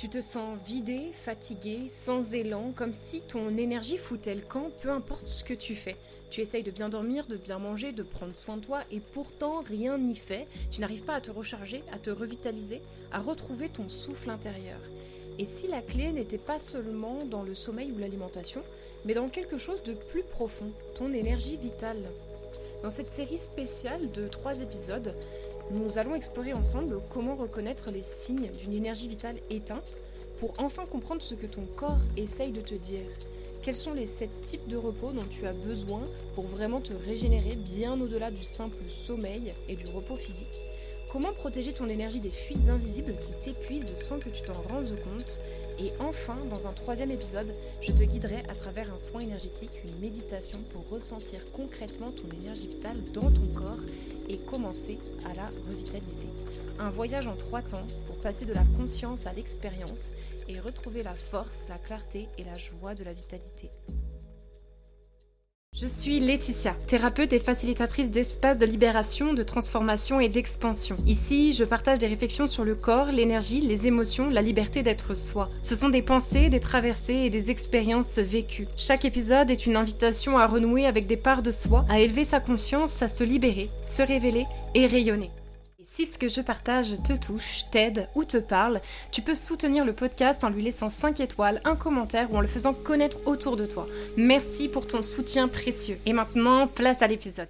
Tu te sens vidé, fatigué, sans élan, comme si ton énergie foutait le camp, peu importe ce que tu fais. Tu essayes de bien dormir, de bien manger, de prendre soin de toi, et pourtant rien n'y fait. Tu n'arrives pas à te recharger, à te revitaliser, à retrouver ton souffle intérieur. Et si la clé n'était pas seulement dans le sommeil ou l'alimentation, mais dans quelque chose de plus profond, ton énergie vitale. Dans cette série spéciale de 3 épisodes, nous allons explorer ensemble comment reconnaître les signes d'une énergie vitale éteinte pour enfin comprendre ce que ton corps essaye de te dire. Quels sont les 7 types de repos dont tu as besoin pour vraiment te régénérer bien au-delà du simple sommeil et du repos physique? Comment protéger ton énergie des fuites invisibles qui t'épuisent sans que tu t'en rendes compte? Et enfin, dans un 3e épisode, je te guiderai à travers un soin énergétique, une méditation pour ressentir concrètement ton énergie vitale dans ton corps et commencer à la revitaliser. Un voyage en 3 temps pour passer de la conscience à l'expérience et retrouver la force, la clarté et la joie de la vitalité. Je suis Laetitia, thérapeute et facilitatrice d'espaces de libération, de transformation et d'expansion. Ici, je partage des réflexions sur le corps, l'énergie, les émotions, la liberté d'être soi. Ce sont des pensées, des traversées et des expériences vécues. Chaque épisode est une invitation à renouer avec des parts de soi, à élever sa conscience, à se libérer, se révéler et rayonner. Si ce que je partage te touche, t'aide ou te parle, tu peux soutenir le podcast en lui laissant 5 étoiles, un commentaire ou en le faisant connaître autour de toi. Merci pour ton soutien précieux. Et maintenant, place à l'épisode.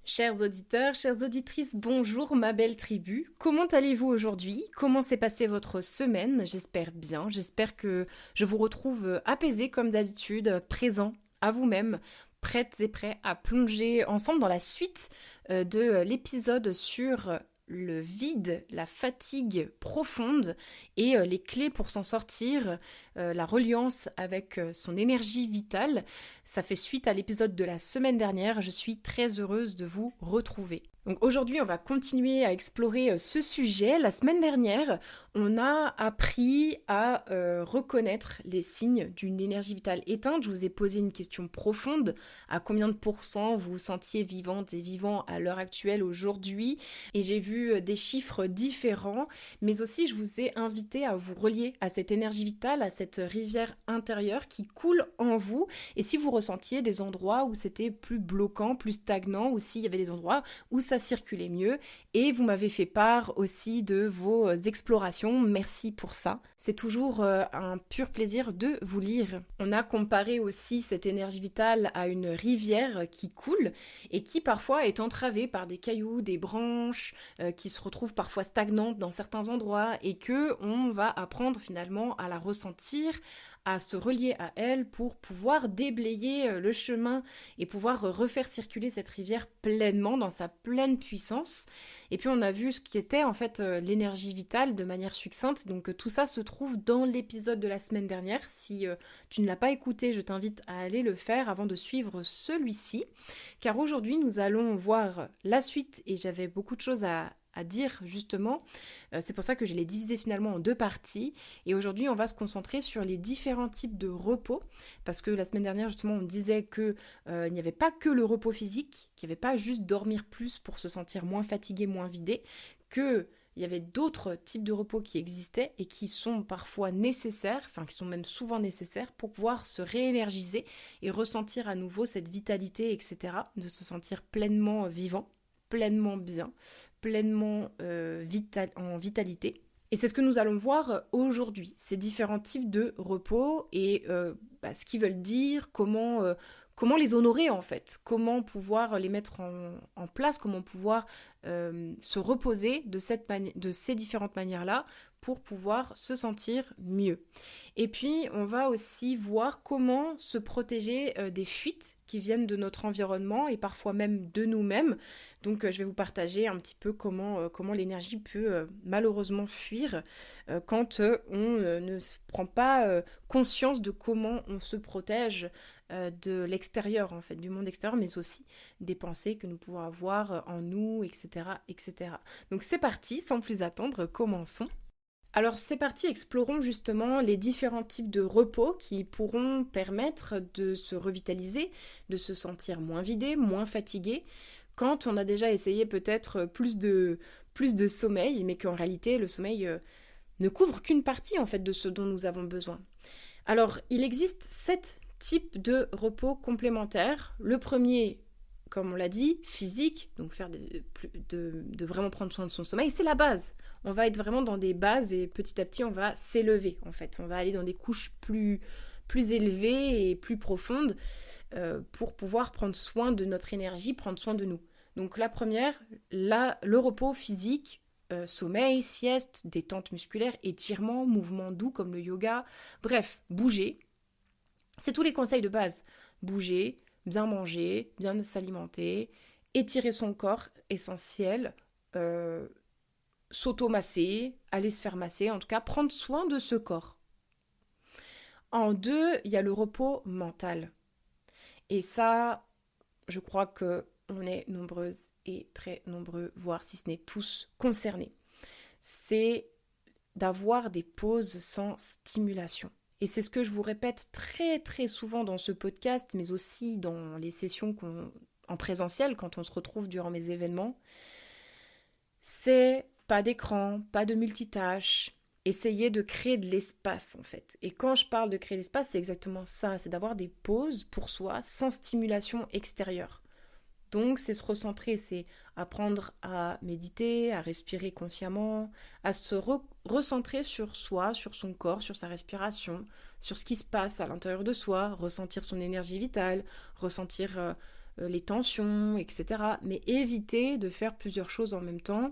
Chers auditeurs, chères auditrices, bonjour ma belle tribu. Comment allez-vous aujourd'hui? Comment s'est passée votre semaine? J'espère bien, j'espère que je vous retrouve apaisés comme d'habitude, présents à vous-même, prêtes et prêts à plonger ensemble dans la suite de l'épisode sur le vide, la fatigue profonde et les clés pour s'en sortir, la reliance avec son énergie vitale. Ça fait suite à l'épisode de la semaine dernière, je suis très heureuse de vous retrouver. Donc aujourd'hui, on va continuer à explorer ce sujet. La semaine dernière, on a appris à reconnaître les signes d'une énergie vitale éteinte. Je vous ai posé une question profonde. À combien de pourcents vous vous sentiez vivante et vivant à l'heure actuelle aujourd'hui? Et j'ai vu des chiffres différents, mais aussi je vous ai invité à vous relier à cette énergie vitale, à cette rivière intérieure qui coule en vous. Et si vous ressentiez des endroits où c'était plus bloquant, plus stagnant, ou s'il y avait des endroits où ça circulait mieux, et vous m'avez fait part aussi de vos explorations, merci pour ça. C'est toujours un pur plaisir de vous lire. On a comparé aussi cette énergie vitale à une rivière qui coule et qui parfois est entravée par des cailloux, des branches, qui se retrouvent parfois stagnantes dans certains endroits et que on va apprendre finalement à la ressentir, à se relier à elle pour pouvoir déblayer le chemin et pouvoir refaire circuler cette rivière pleinement, dans sa pleine puissance. Et puis on a vu ce qui était en fait l'énergie vitale de manière succincte, donc tout ça se trouve dans l'épisode de la semaine dernière. Si tu ne l'as pas écouté, je t'invite à aller le faire avant de suivre celui-ci, car aujourd'hui nous allons voir la suite et j'avais beaucoup de choses à dire justement. C'est pour ça que je l'ai divisé finalement en 2 parties. Et aujourd'hui, on va se concentrer sur les différents types de repos. Parce que la semaine dernière, justement, on disait qu'il n'y avait pas que le repos physique, qu'il n'y avait pas juste dormir plus pour se sentir moins fatigué, moins vidé, qu'il y avait d'autres types de repos qui existaient et qui sont parfois nécessaires, enfin qui sont même souvent nécessaires pour pouvoir se réénergiser et ressentir à nouveau cette vitalité, etc. De se sentir pleinement vivant, pleinement bien, pleinement en vitalité. Et c'est ce que nous allons voir aujourd'hui, ces différents types de repos et ce qu'ils veulent dire, comment les honorer en fait, comment pouvoir les mettre en place, comment pouvoir se reposer de ces différentes manières-là pour pouvoir se sentir mieux. Et puis, on va aussi voir comment se protéger des fuites qui viennent de notre environnement et parfois même de nous-mêmes. Donc, je vais vous partager un petit peu comment l'énergie peut malheureusement fuir quand on ne prend pas conscience de comment on se protège de l'extérieur, en fait, du monde extérieur, mais aussi des pensées que nous pouvons avoir en nous, etc., etc. Donc, c'est parti, sans plus attendre, commençons. Alors c'est parti, explorons justement les différents types de repos qui pourront permettre de se revitaliser, de se sentir moins vidé, moins fatigué, quand on a déjà essayé peut-être plus de sommeil, mais qu'en réalité le sommeil ne couvre qu'une partie en fait de ce dont nous avons besoin. Alors, il existe 7 types de repos complémentaires. Le premier, comme on l'a dit, physique, donc faire de vraiment prendre soin de son sommeil, c'est la base. On va être vraiment dans des bases et petit à petit, on va s'élever en fait. On va aller dans des couches plus élevées et plus profondes pour pouvoir prendre soin de notre énergie, prendre soin de nous. Donc la première, le repos physique, sommeil, sieste, détente musculaire, étirement, mouvements doux comme le yoga, bref, bouger. C'est tous les conseils de base. Bouger, bien manger, bien s'alimenter, étirer son corps, essentiel, s'auto-masser, aller se faire masser, en tout cas prendre soin de ce corps. En deux, il y a le repos mental. Et ça, je crois qu'on est nombreuses et très nombreux, voire si ce n'est tous concernés. C'est d'avoir des pauses sans stimulation. Et c'est ce que je vous répète très très souvent dans ce podcast, mais aussi dans les sessions en présentiel, quand on se retrouve durant mes événements. C'est pas d'écran, pas de multitâche. Essayer de créer de l'espace en fait. Et quand je parle de créer de l'espace, c'est exactement ça, c'est d'avoir des pauses pour soi sans stimulation extérieure. Donc c'est se recentrer, c'est apprendre à méditer, à respirer consciemment, à se recentrer sur soi, sur son corps, sur sa respiration, sur ce qui se passe à l'intérieur de soi, ressentir son énergie vitale, ressentir les tensions, etc. Mais éviter de faire plusieurs choses en même temps,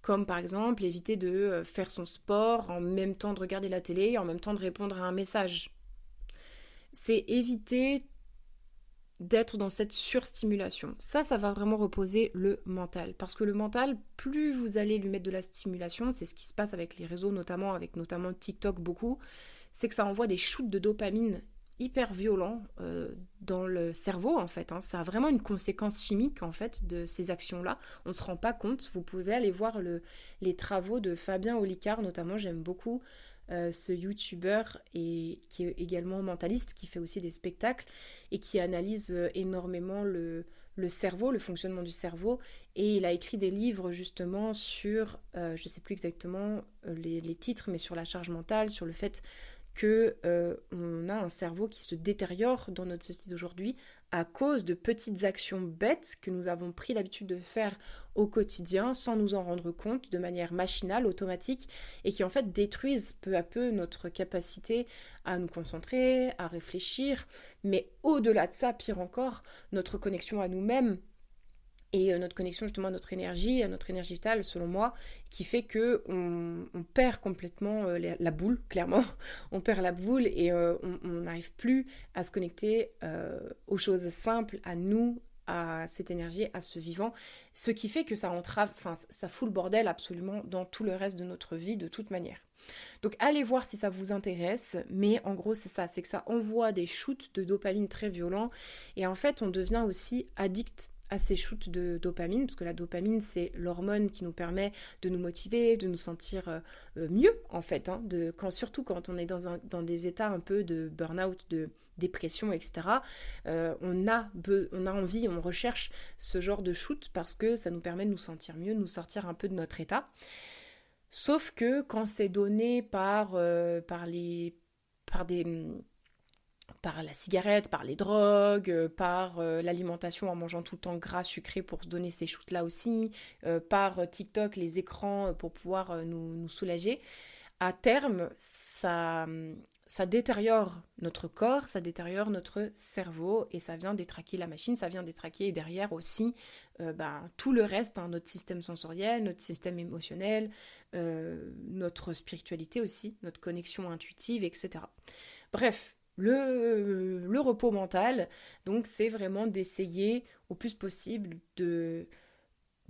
comme par exemple éviter de faire son sport en même temps de regarder la télé et en même temps de répondre à un message. C'est éviter d'être dans cette surstimulation. Ça va vraiment reposer le mental. Parce que le mental, plus vous allez lui mettre de la stimulation, c'est ce qui se passe avec les réseaux, notamment TikTok beaucoup, c'est que ça envoie des shoots de dopamine hyper violents dans le cerveau en fait. Ça a vraiment une conséquence chimique en fait de ces actions-là. On ne se rend pas compte. Vous pouvez aller voir les travaux de Fabien Olicard notamment. J'aime beaucoup ce youtubeur et qui est également mentaliste, qui fait aussi des spectacles et qui analyse énormément le cerveau, le fonctionnement du cerveau, et il a écrit des livres justement sur, je ne sais plus exactement les titres, mais sur la charge mentale, sur le fait que on a un cerveau qui se détériore dans notre société d'aujourd'hui à cause de petites actions bêtes que nous avons pris l'habitude de faire au quotidien sans nous en rendre compte, de manière machinale, automatique, et qui en fait détruisent peu à peu notre capacité à nous concentrer, à réfléchir, mais au-delà de ça, pire encore, notre connexion à nous-mêmes, et notre connexion justement à notre énergie vitale selon moi, qui fait que on perd complètement la boule, clairement. On perd la boule et on n'arrive plus à se connecter aux choses simples, à nous, à cette énergie, à ce vivant, ce qui fait que ça entrave, ça fout le bordel absolument dans tout le reste de notre vie de toute manière. Donc allez voir si ça vous intéresse, mais en gros c'est ça, c'est que ça envoie des shoots de dopamine très violents et en fait on devient aussi addict à ces shoots de dopamine, parce que la dopamine c'est l'hormone qui nous permet de nous motiver, de nous sentir mieux en fait, surtout quand on est dans des états un peu de burn-out, de dépression, etc. On a envie, on recherche ce genre de shoot parce que ça nous permet de nous sentir mieux, de nous sortir un peu de notre état. Sauf que quand c'est donné par la cigarette, par les drogues, par l'alimentation en mangeant tout le temps gras, sucré pour se donner ces shoots-là aussi, par TikTok, les écrans pour pouvoir nous soulager, à terme, ça détériore notre corps, ça détériore notre cerveau et ça vient détraquer la machine, ça vient détraquer derrière aussi tout le reste, notre système sensoriel, notre système émotionnel, notre spiritualité aussi, notre connexion intuitive, etc. Bref, le repos mental, donc c'est vraiment d'essayer au plus possible de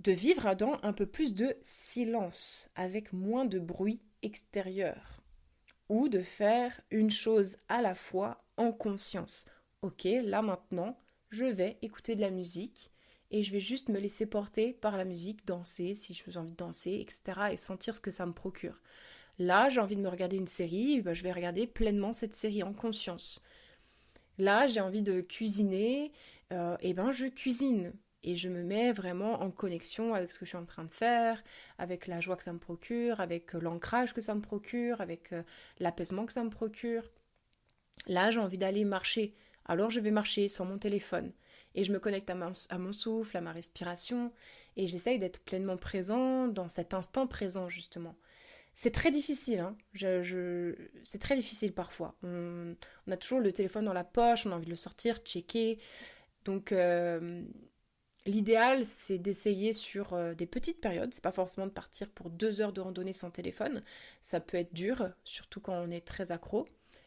vivre dans un peu plus de silence, avec moins de bruit extérieur, ou de faire une chose à la fois en conscience. Ok, là maintenant, je vais écouter de la musique et je vais juste me laisser porter par la musique, danser si j'ai envie de danser, etc. et sentir ce que ça me procure. Là, j'ai envie de me regarder une série, je vais regarder pleinement cette série en conscience. Là, j'ai envie de cuisiner, je cuisine. Et je me mets vraiment en connexion avec ce que je suis en train de faire, avec la joie que ça me procure, avec l'ancrage que ça me procure, avec l'apaisement que ça me procure. Là, j'ai envie d'aller marcher. Alors je vais marcher sans mon téléphone. Et je me connecte à mon souffle, à ma respiration. Et j'essaye d'être pleinement présent dans cet instant présent, justement. C'est très difficile, hein. C'est très difficile parfois. On a toujours le téléphone dans la poche, on a envie de le sortir, checker. Donc, l'idéal, c'est d'essayer sur des petites périodes. C'est pas forcément de partir pour 2 heures de randonnée sans téléphone. Ça peut être dur, surtout quand on est très accro.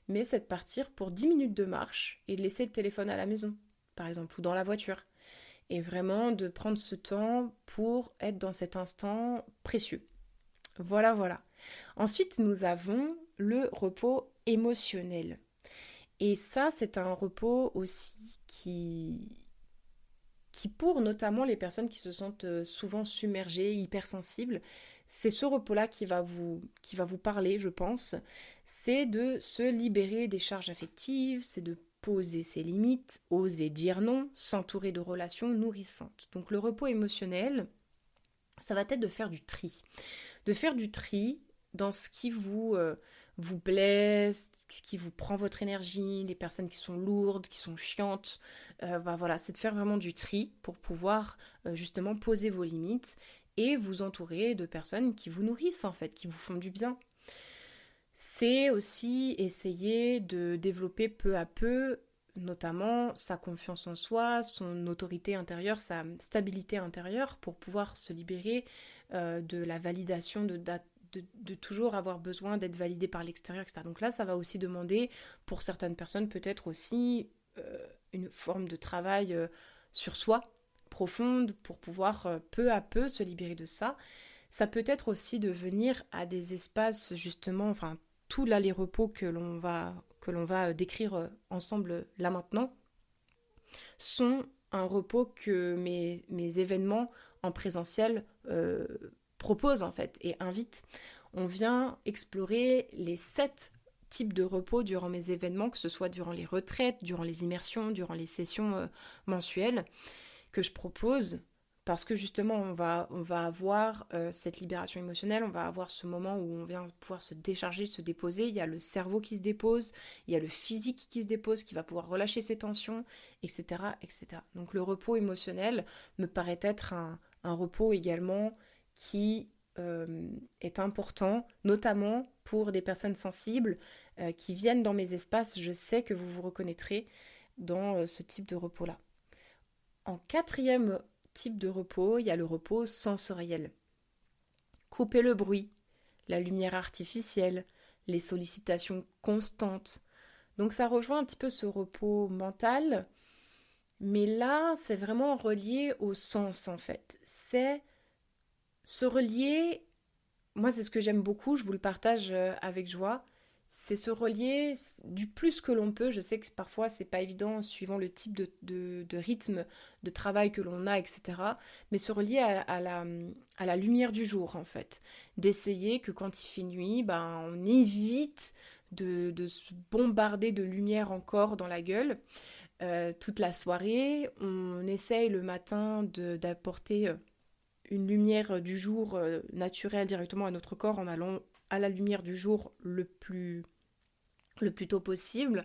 Mais c'est de partir pour 10 minutes de marche et de laisser le téléphone à la maison, par exemple, ou dans la voiture. Et vraiment de prendre ce temps pour être dans cet instant précieux. Voilà, voilà. Ensuite, nous avons le repos émotionnel. Et ça, c'est un repos aussi qui pour notamment les personnes qui se sentent souvent submergées, hypersensibles, c'est ce repos-là qui va vous parler, je pense. C'est de se libérer des charges affectives, c'est de poser ses limites, oser dire non, s'entourer de relations nourrissantes. Donc le repos émotionnel, ça va être de faire du tri. De faire du tri dans ce qui vous blesse, ce qui vous prend votre énergie, les personnes qui sont lourdes, qui sont chiantes. Voilà, c'est de faire vraiment du tri pour pouvoir justement poser vos limites et vous entourer de personnes qui vous nourrissent en fait, qui vous font du bien. C'est aussi essayer de développer peu à peu notamment sa confiance en soi, son autorité intérieure, sa stabilité intérieure pour pouvoir se libérer de la validation, de toujours avoir besoin d'être validé par l'extérieur, etc. Donc là, ça va aussi demander pour certaines personnes peut-être aussi une forme de travail sur soi profonde pour pouvoir peu à peu se libérer de ça. Ça peut être aussi de venir à des espaces justement, enfin tout l'aller-repos que l'on va décrire ensemble là maintenant, sont un repos que mes événements en présentiel proposent en fait et invitent. On vient explorer les 7 types de repos durant mes événements, que ce soit durant les retraites, durant les immersions, durant les sessions mensuelles que je propose parce que justement on va avoir cette libération émotionnelle, on va avoir ce moment où on vient pouvoir se décharger, se déposer, il y a le cerveau qui se dépose, il y a le physique qui se dépose, qui va pouvoir relâcher ses tensions, etc. etc. Donc le repos émotionnel me paraît être un repos également qui est important, notamment pour des personnes sensibles qui viennent dans mes espaces, je sais que vous vous reconnaîtrez dans ce type de repos-là. En quatrième type de repos, il y a le repos sensoriel. Couper le bruit, la lumière artificielle, les sollicitations constantes. Donc ça rejoint un petit peu ce repos mental, mais là, c'est vraiment relié au sens en fait. C'est se relier, moi c'est ce que j'aime beaucoup, je vous le partage avec joie, c'est se relier du plus que l'on peut. Je sais que parfois c'est pas évident suivant le type de rythme de travail que l'on a, etc. Mais se relier à la lumière du jour en fait. D'essayer que quand il fait nuit, ben, on évite de se bombarder de lumière encore dans la gueule toute la soirée. On essaye le matin d'apporter une lumière du jour naturelle directement à notre corps en allant à la lumière du jour le plus tôt possible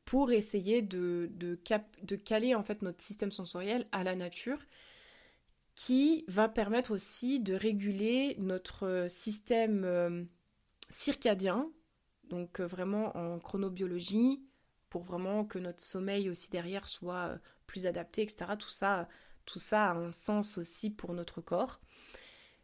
pour essayer de caler en fait notre système sensoriel à la nature qui va permettre aussi de réguler notre système circadien, donc vraiment en chronobiologie, pour vraiment que notre sommeil aussi derrière soit plus adapté, etc. Tout ça a un sens aussi pour notre corps.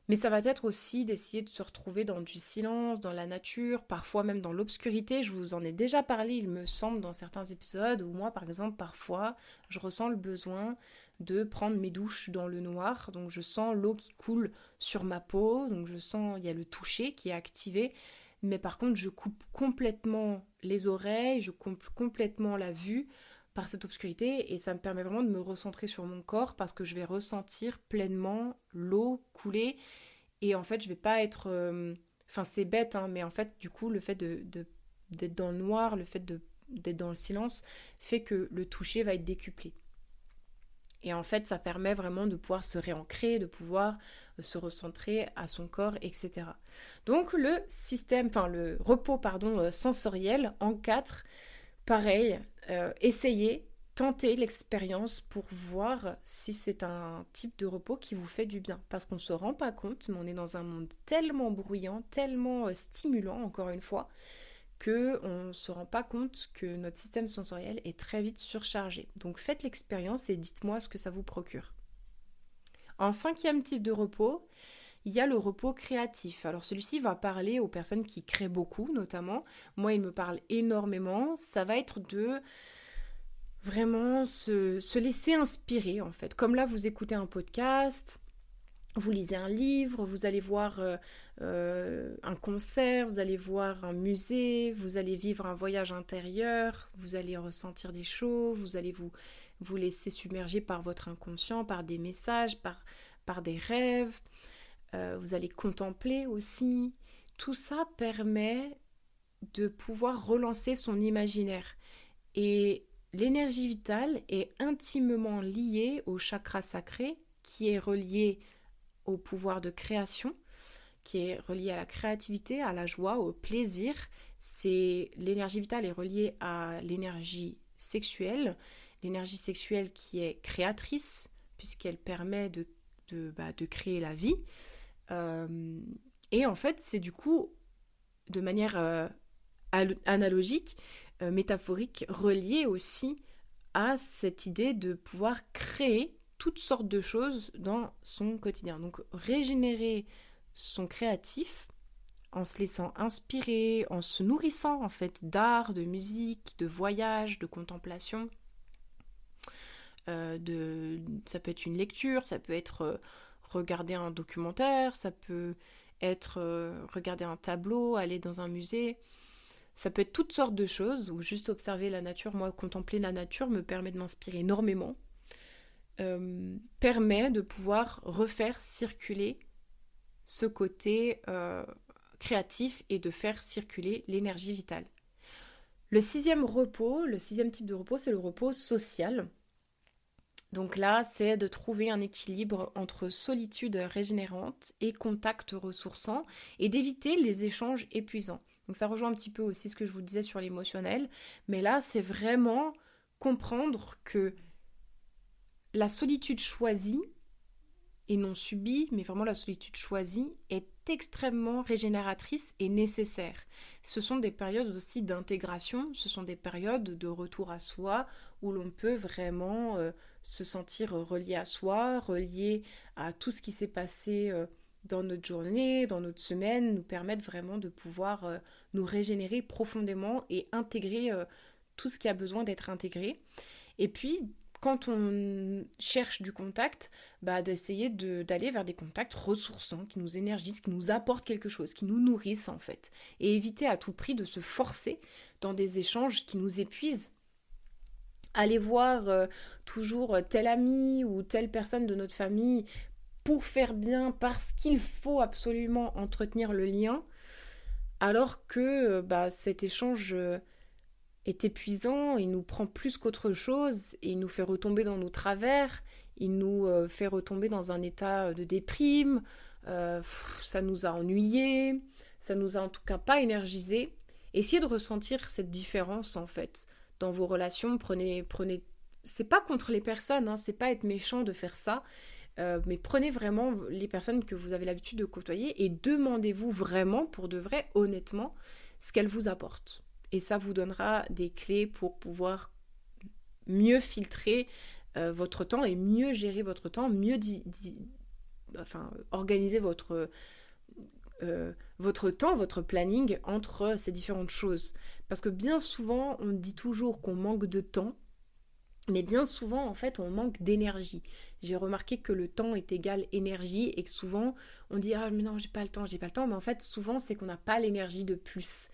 Mais ça va être aussi d'essayer de se retrouver dans du silence, dans la nature, parfois même dans l'obscurité. Je vous en ai déjà parlé, il me semble, dans certains épisodes, où moi, par exemple, parfois, je ressens le besoin de prendre mes douches dans le noir. Donc je sens l'eau qui coule sur ma peau, donc je sens, il y a le toucher qui est activé. Mais par contre, je coupe complètement les oreilles, je coupe complètement la vue par cette obscurité et ça me permet vraiment de me recentrer sur mon corps parce que je vais ressentir pleinement l'eau couler et en fait je vais pas être enfin c'est bête hein, mais en fait du coup le fait d'être dans le noir, le fait d'être dans le silence fait que le toucher va être décuplé. Et en fait, ça permet vraiment de pouvoir se réancrer, de pouvoir se recentrer à son corps, etc. Donc le repos sensoriel en 4, pareil, essayez, tentez l'expérience pour voir si c'est un type de repos qui vous fait du bien. Parce qu'on ne se rend pas compte, mais on est dans un monde tellement bruyant, tellement stimulant, encore une fois, qu'on ne se rend pas compte que notre système sensoriel est très vite surchargé. Donc faites l'expérience et dites-moi ce que ça vous procure. En 5e type de repos, il y a le repos créatif. Alors celui-ci va parler aux personnes qui créent beaucoup, notamment. Moi, il me parle énormément. Ça va être de vraiment se laisser inspirer, en fait. Comme là, vous écoutez un podcast, vous lisez un livre, vous allez voir un concert, vous allez voir un musée, vous allez vivre un voyage intérieur, vous allez ressentir des choses, vous allez vous laisser submerger par votre inconscient, par des messages, par des rêves, vous allez contempler aussi. Tout ça permet de pouvoir relancer son imaginaire. Et l'énergie vitale est intimement liée au chakra sacré qui est relié au pouvoir de création, qui est relié à la créativité, à la joie, au plaisir. L'énergie vitale est reliée à l'énergie sexuelle qui est créatrice, puisqu'elle permet de créer la vie. Et en fait, c'est du coup, de manière analogique, métaphorique, relié aussi à cette idée de pouvoir créer toutes sortes de choses dans son quotidien. Donc régénérer son créatif en se laissant inspirer, en se nourrissant en fait d'art, de musique, de voyage, de contemplation. Ça peut être une lecture, ça peut être regarder un documentaire, ça peut être regarder un tableau, aller dans un musée. Ça peut être toutes sortes de choses, ou juste observer la nature. Moi, contempler la nature me permet de m'inspirer énormément. Permet de pouvoir refaire circuler ce côté créatif et de faire circuler l'énergie vitale. Le 6e type de repos, c'est le repos social. Donc là, c'est de trouver un équilibre entre solitude régénérante et contact ressourçant et d'éviter les échanges épuisants. Donc ça rejoint un petit peu aussi ce que je vous disais sur l'émotionnel, mais là, c'est vraiment comprendre que la solitude choisie, et non subie, mais vraiment la solitude choisie, est extrêmement régénératrice et nécessaire. Ce sont des périodes aussi d'intégration, ce sont des périodes de retour à soi, où l'on peut vraiment se sentir relié à soi, relié à tout ce qui s'est passé dans notre journée, dans notre semaine, nous permettre vraiment de pouvoir nous régénérer profondément et intégrer tout ce qui a besoin d'être intégré. Et puis, quand on cherche du contact, d'essayer d'aller vers des contacts ressourçants, qui nous énergisent, qui nous apportent quelque chose, qui nous nourrissent en fait. Et éviter à tout prix de se forcer dans des échanges qui nous épuisent. Aller voir toujours tel ami ou telle personne de notre famille pour faire bien, parce qu'il faut absolument entretenir le lien, alors que cet échange est épuisant, il nous prend plus qu'autre chose, il nous fait retomber dans nos travers, il nous fait retomber dans un état de déprime, ça nous a ennuyés, ça nous a en tout cas pas énergisés. Essayez de ressentir cette différence en fait dans vos relations. Prenez, c'est pas contre les personnes, hein, c'est pas être méchant de faire ça, mais prenez vraiment les personnes que vous avez l'habitude de côtoyer et demandez-vous vraiment, pour de vrai, honnêtement, ce qu'elles vous apportent. Et ça vous donnera des clés pour pouvoir mieux filtrer votre temps et mieux gérer votre temps, mieux organiser votre temps, votre planning entre ces différentes choses. Parce que bien souvent, on dit toujours qu'on manque de temps, mais bien souvent, en fait, on manque d'énergie. J'ai remarqué que le temps est égal énergie et que souvent, on dit « Ah, mais non, j'ai pas le temps », mais en fait, souvent, c'est qu'on n'a pas l'énergie de plus.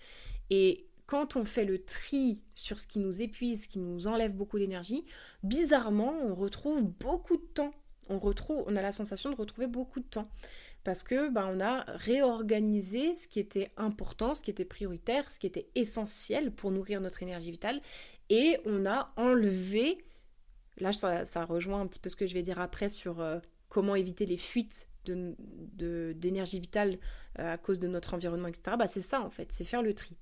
Et quand on fait le tri sur ce qui nous épuise, ce qui nous enlève beaucoup d'énergie, bizarrement, on retrouve beaucoup de temps. On a la sensation de retrouver beaucoup de temps. Parce que on a réorganisé ce qui était important, ce qui était prioritaire, ce qui était essentiel pour nourrir notre énergie vitale. Et on a enlevé Là, ça rejoint un petit peu ce que je vais dire après sur comment éviter les fuites d'énergie vitale à cause de notre environnement, etc. Bah, c'est ça en fait, c'est faire le tri.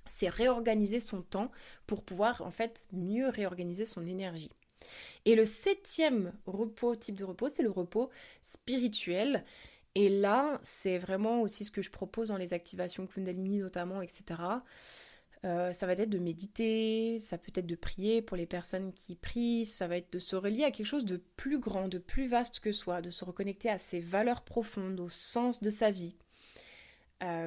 C'est réorganiser son temps pour pouvoir en fait mieux réorganiser son énergie. Et le 7e type de repos, c'est le repos spirituel. Et là, c'est vraiment aussi ce que je propose dans les activations Kundalini notamment, etc. Ça va être de méditer, ça peut être de prier pour les personnes qui prient, ça va être de se relier à quelque chose de plus grand, de plus vaste que soi, de se reconnecter à ses valeurs profondes, au sens de sa vie.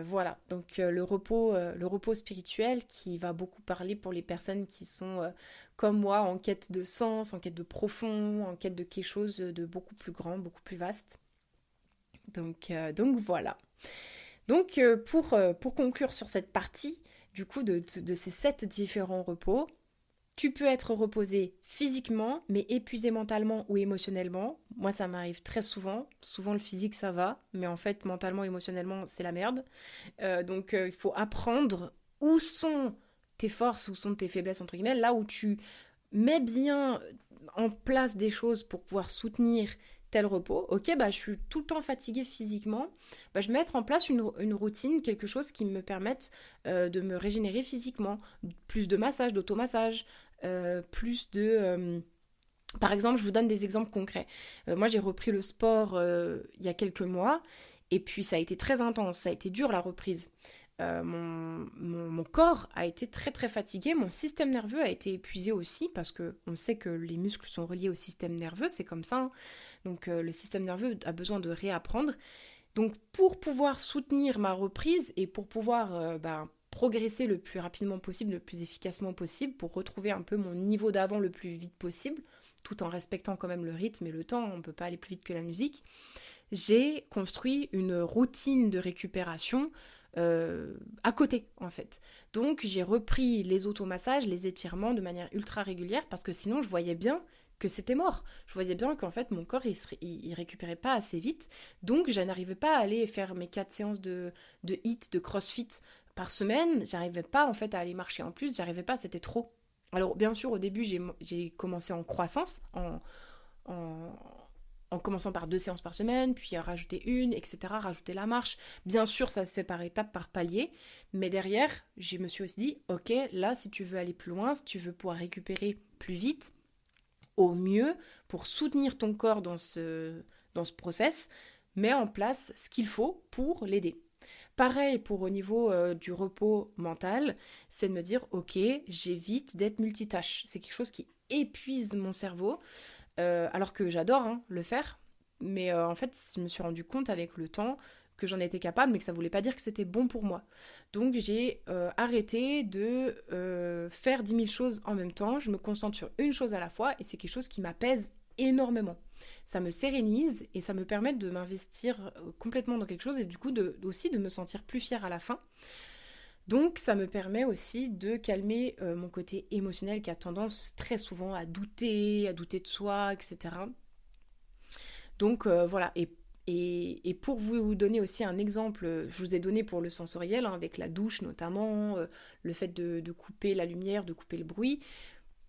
Voilà, donc le repos spirituel qui va beaucoup parler pour les personnes qui sont comme moi en quête de sens, en quête de profond, en quête de quelque chose de beaucoup plus grand, beaucoup plus vaste. Donc voilà. Donc pour conclure sur cette partie, du coup de ces 7 différents repos, tu peux être reposé physiquement, mais épuisé mentalement ou émotionnellement. Moi, ça m'arrive très souvent. Souvent, le physique, ça va, mais en fait, mentalement, émotionnellement, c'est la merde. Donc, il faut apprendre où sont tes forces, où sont tes faiblesses, entre guillemets, là où tu mets bien en place des choses pour pouvoir soutenir tel repos. Ok, bah je suis tout le temps fatiguée physiquement, bah, je vais mettre en place une routine, quelque chose qui me permette de me régénérer physiquement. Plus de massage, d'automassage, plus de... Par exemple, je vous donne des exemples concrets. Moi, j'ai repris le sport il y a quelques mois, et puis ça a été très intense, ça a été dur la reprise. Mon corps a été très très fatigué, mon système nerveux a été épuisé aussi, parce que on sait que les muscles sont reliés au système nerveux, c'est comme ça, hein. Donc le système nerveux a besoin de réapprendre. Donc pour pouvoir soutenir ma reprise et pour pouvoir progresser le plus rapidement possible, le plus efficacement possible, pour retrouver un peu mon niveau d'avant le plus vite possible, tout en respectant quand même le rythme et le temps, on ne peut pas aller plus vite que la musique, j'ai construit une routine de récupération à côté en fait. Donc j'ai repris les automassages, les étirements de manière ultra régulière parce que sinon je voyais bien que c'était mort. Je voyais bien qu'en fait mon corps il récupérait pas assez vite, donc je n'arrivais pas à aller faire mes 4 séances de HIIT, de CrossFit par semaine, j'arrivais pas en fait à aller marcher en plus, j'arrivais pas, c'était trop. Alors bien sûr au début j'ai commencé en croissance, en, en commençant par 2 séances par semaine, puis rajouter une, etc., rajouter la marche. Bien sûr, ça se fait par étapes, par paliers, mais derrière, je me suis aussi dit, ok, là, si tu veux aller plus loin, si tu veux pouvoir récupérer plus vite, au mieux, pour soutenir ton corps dans ce process, mets en place ce qu'il faut pour l'aider. Pareil pour au niveau du repos mental, c'est de me dire, ok, j'évite d'être multitâche. C'est quelque chose qui épuise mon cerveau. Alors que j'adore le faire, mais en fait, je me suis rendu compte avec le temps que j'en étais capable, mais que ça voulait pas dire que c'était bon pour moi. Donc j'ai arrêté de faire 10 000 choses en même temps, je me concentre sur une chose à la fois, et c'est quelque chose qui m'apaise énormément. Ça me sérénise, et ça me permet de m'investir complètement dans quelque chose, et du coup aussi de me sentir plus fière à la fin. Donc ça me permet aussi de calmer mon côté émotionnel qui a tendance très souvent à douter de soi, etc. Donc voilà, et pour vous donner aussi un exemple, je vous ai donné pour le sensoriel, avec la douche notamment, le fait de couper la lumière, de couper le bruit.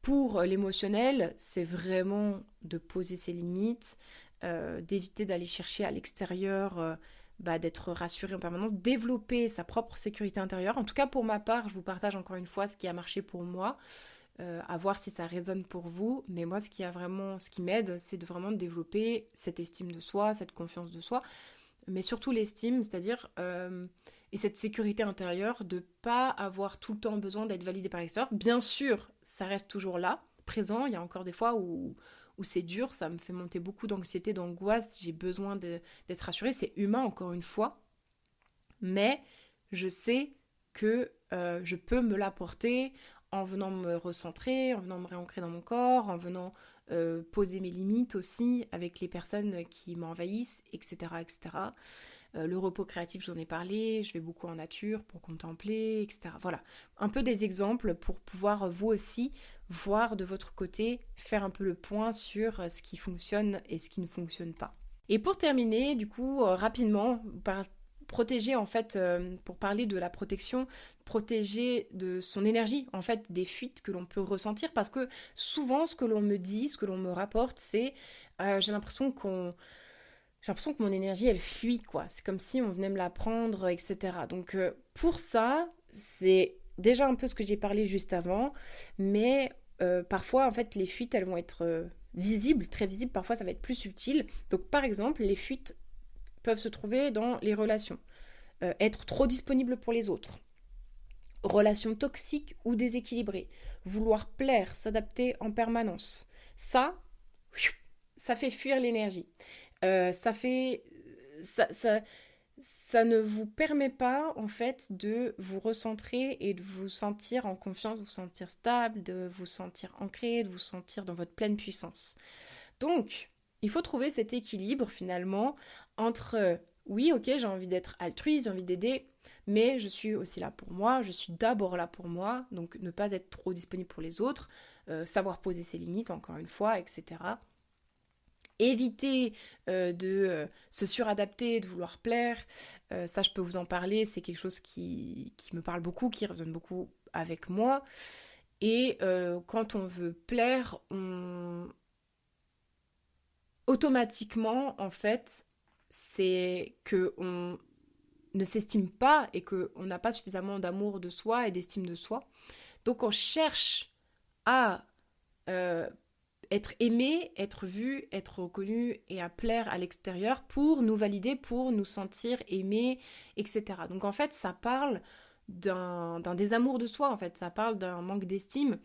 Pour l'émotionnel, c'est vraiment de poser ses limites, d'éviter d'aller chercher à l'extérieur, d'être rassuré en permanence, développer sa propre sécurité intérieure. En tout cas, pour ma part, je vous partage encore une fois ce qui a marché pour moi, à voir si ça résonne pour vous. Mais moi, ce qui m'aide, c'est de vraiment développer cette estime de soi, cette confiance de soi, mais surtout l'estime, c'est-à-dire et cette sécurité intérieure de pas avoir tout le temps besoin d'être validé par l'extérieur. Bien sûr, ça reste toujours là, présent. Il y a encore des fois où c'est dur, ça me fait monter beaucoup d'anxiété, d'angoisse, j'ai besoin d'être rassurée, c'est humain encore une fois, mais je sais que je peux me l'apporter en venant me recentrer, en venant me réancrer dans mon corps, en venant poser mes limites aussi avec les personnes qui m'envahissent, etc. etc. Le repos créatif, je vous en ai parlé, je vais beaucoup en nature pour contempler, etc. Voilà, un peu des exemples pour pouvoir vous aussi voir de votre côté, faire un peu le point sur ce qui fonctionne et ce qui ne fonctionne pas. Et pour terminer, du coup, rapidement, protéger en fait, pour parler de la protection, protéger de son énergie en fait des fuites que l'on peut ressentir, parce que souvent ce que l'on me dit, ce que l'on me rapporte, c'est j'ai l'impression que mon énergie elle fuit quoi. C'est comme si on venait me la prendre, etc. Donc pour ça, c'est déjà un peu ce que j'ai parlé juste avant, mais parfois en fait les fuites elles vont être visibles, très visibles. Parfois ça va être plus subtil. Donc par exemple les fuites peuvent se trouver dans les relations. Être trop disponible pour les autres, relations toxiques ou déséquilibrées, vouloir plaire, s'adapter en permanence. Ça fait fuir l'énergie. Ça fait... Ça ne vous permet pas, en fait, de vous recentrer et de vous sentir en confiance, de vous sentir stable, de vous sentir ancré, de vous sentir dans votre pleine puissance. Donc, il faut trouver cet équilibre, finalement, entre oui, ok, j'ai envie d'être altruiste, j'ai envie d'aider, mais je suis aussi là pour moi, je suis d'abord là pour moi, donc ne pas être trop disponible pour les autres, savoir poser ses limites, encore une fois, etc. Éviter de se suradapter, de vouloir plaire, ça je peux vous en parler, c'est quelque chose qui me parle beaucoup, qui résonne beaucoup avec moi. Et quand on veut plaire, automatiquement, en fait, c'est que on ne s'estime pas et qu'on n'a pas suffisamment d'amour de soi et d'estime de soi. Donc on cherche à euh, être aimé, être vu, être reconnu et à plaire à l'extérieur pour nous valider, pour nous sentir aimés, etc. Donc en fait, ça parle d'un désamour de soi, en fait, ça parle d'un manque d'estime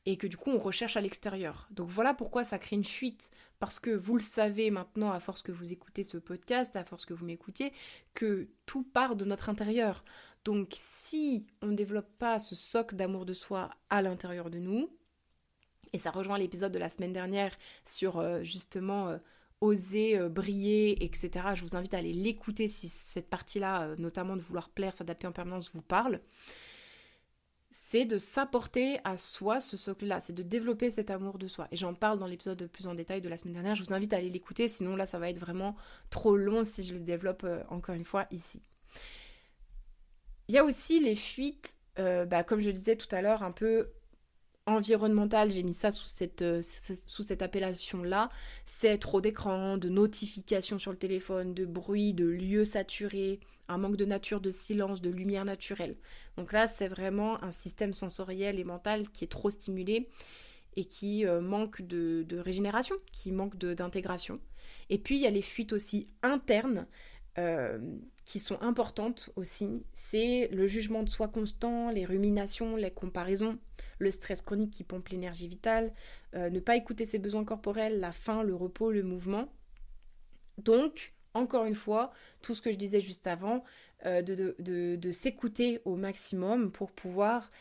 et que du coup on recherche à l'extérieur. Donc voilà pourquoi ça crée une fuite, parce que vous le savez maintenant à force que vous écoutez ce podcast, à force que vous m'écoutiez, que tout part de notre intérieur. Donc si on ne développe pas ce socle d'amour de soi à l'intérieur de nous, et ça rejoint l'épisode de la semaine dernière sur justement oser briller, etc. Je vous invite à aller l'écouter si cette partie-là, notamment de vouloir plaire, s'adapter en permanence, vous parle. C'est de s'apporter à soi ce socle-là, c'est de développer cet amour de soi. Et j'en parle dans l'épisode plus en détail de la semaine dernière, je vous invite à aller l'écouter, sinon là ça va être vraiment trop long si je le développe encore une fois ici. Il y a aussi les fuites, comme je le disais tout à l'heure, un peu environnementales, j'ai mis ça sous cette appellation-là, c'est trop d'écran, de notifications sur le téléphone, de bruit, de lieux saturés, un manque de nature, de silence, de lumière naturelle. Donc là, c'est vraiment un système sensoriel et mental qui est trop stimulé et qui manque de régénération, qui manque d'intégration. Et puis, il y a les fuites aussi internes euh, qui sont importantes aussi. C'est le jugement de soi constant, les ruminations, les comparaisons, le stress chronique qui pompe l'énergie vitale, ne pas écouter ses besoins corporels, la faim, le repos, le mouvement. Donc, encore une fois, tout ce que je disais juste avant, de s'écouter au maximum pour pouvoir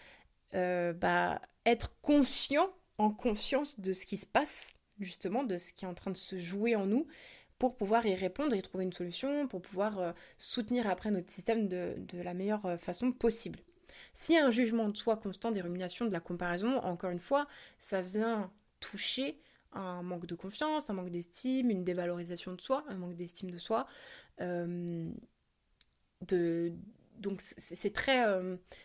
être conscient, en conscience de ce qui se passe, justement, de ce qui est en train de se jouer en nous, pour pouvoir y répondre et trouver une solution, pour pouvoir soutenir après notre système de la meilleure façon possible. S'il y a un jugement de soi constant, des ruminations, de la comparaison, encore une fois, ça vient toucher un manque de confiance, un manque d'estime, une dévalorisation de soi, un manque d'estime de soi. Euh, de, donc c'est très...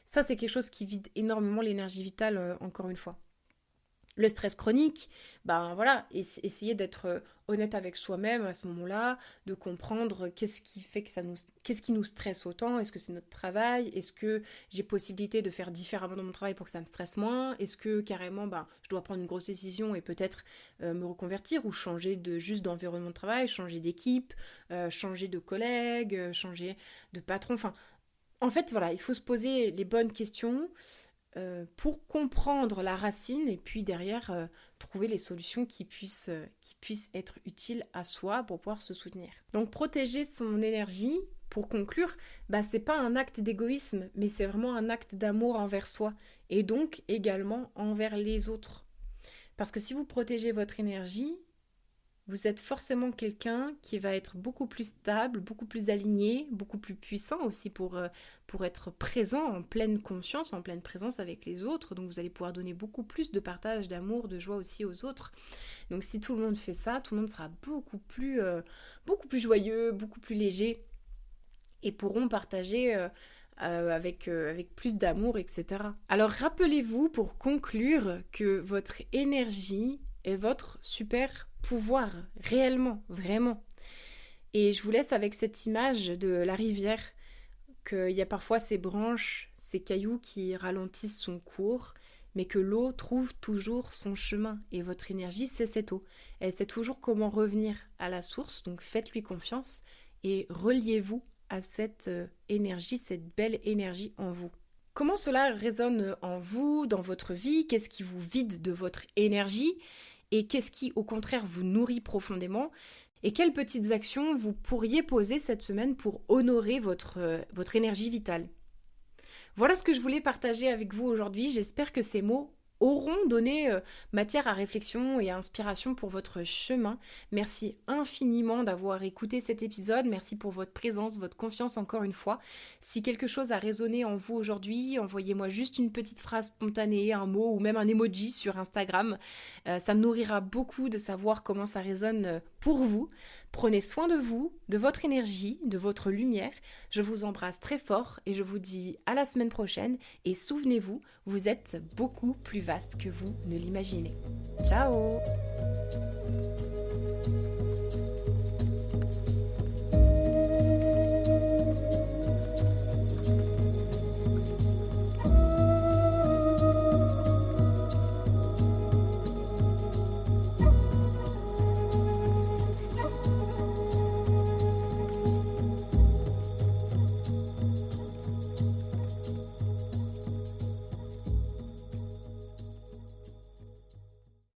ça c'est quelque chose qui vide énormément l'énergie vitale, encore une fois. Le stress chronique, ben voilà, essayer d'être honnête avec soi-même à ce moment-là, de comprendre qu'est-ce qui fait qu'est-ce qui nous stresse autant, est-ce que c'est notre travail, est-ce que j'ai possibilité de faire différemment dans mon travail pour que ça me stresse moins, est-ce que carrément je dois prendre une grosse décision et peut-être me reconvertir ou changer juste d'environnement de travail, changer d'équipe, changer de collègue, changer de patron, enfin en fait voilà, il faut se poser les bonnes questions pour comprendre la racine et puis derrière trouver les solutions qui puissent être utiles à soi pour pouvoir se soutenir. Donc protéger son énergie, pour conclure, c'est pas un acte d'égoïsme, mais c'est vraiment un acte d'amour envers soi et donc également envers les autres. Parce que si vous protégez votre énergie, vous êtes forcément quelqu'un qui va être beaucoup plus stable, beaucoup plus aligné, beaucoup plus puissant aussi pour être présent en pleine conscience, en pleine présence avec les autres. Donc vous allez pouvoir donner beaucoup plus de partage, d'amour, de joie aussi aux autres. Donc si tout le monde fait ça, tout le monde sera beaucoup plus joyeux, beaucoup plus léger. et pourront partager avec plus d'amour, etc. Alors rappelez-vous pour conclure que votre énergie est votre super pouvoir, réellement, vraiment. Et je vous laisse avec cette image de la rivière, qu'il y a parfois ces branches, ces cailloux qui ralentissent son cours, mais que l'eau trouve toujours son chemin. Et votre énergie, c'est cette eau. Elle sait toujours comment revenir à la source, donc faites-lui confiance et reliez-vous à cette énergie, cette belle énergie en vous. Comment cela résonne en vous, dans votre vie? Qu'est-ce qui vous vide de votre énergie? Et qu'est-ce qui, au contraire, vous nourrit profondément? Et quelles petites actions vous pourriez poser cette semaine pour honorer votre énergie vitale? Voilà ce que je voulais partager avec vous aujourd'hui. J'espère que ces mots auront donné matière à réflexion et à inspiration pour votre chemin. Merci infiniment d'avoir écouté cet épisode. Merci pour votre présence, votre confiance encore une fois. Si quelque chose a résonné en vous aujourd'hui, envoyez-moi juste une petite phrase spontanée, un mot ou même un emoji sur Instagram. Ça me nourrira beaucoup de savoir comment ça résonne pour vous. Prenez soin de vous, de votre énergie, de votre lumière. Je vous embrasse très fort et je vous dis à la semaine prochaine. Et souvenez-vous, vous êtes beaucoup plus vaste que vous ne l'imaginez. Ciao!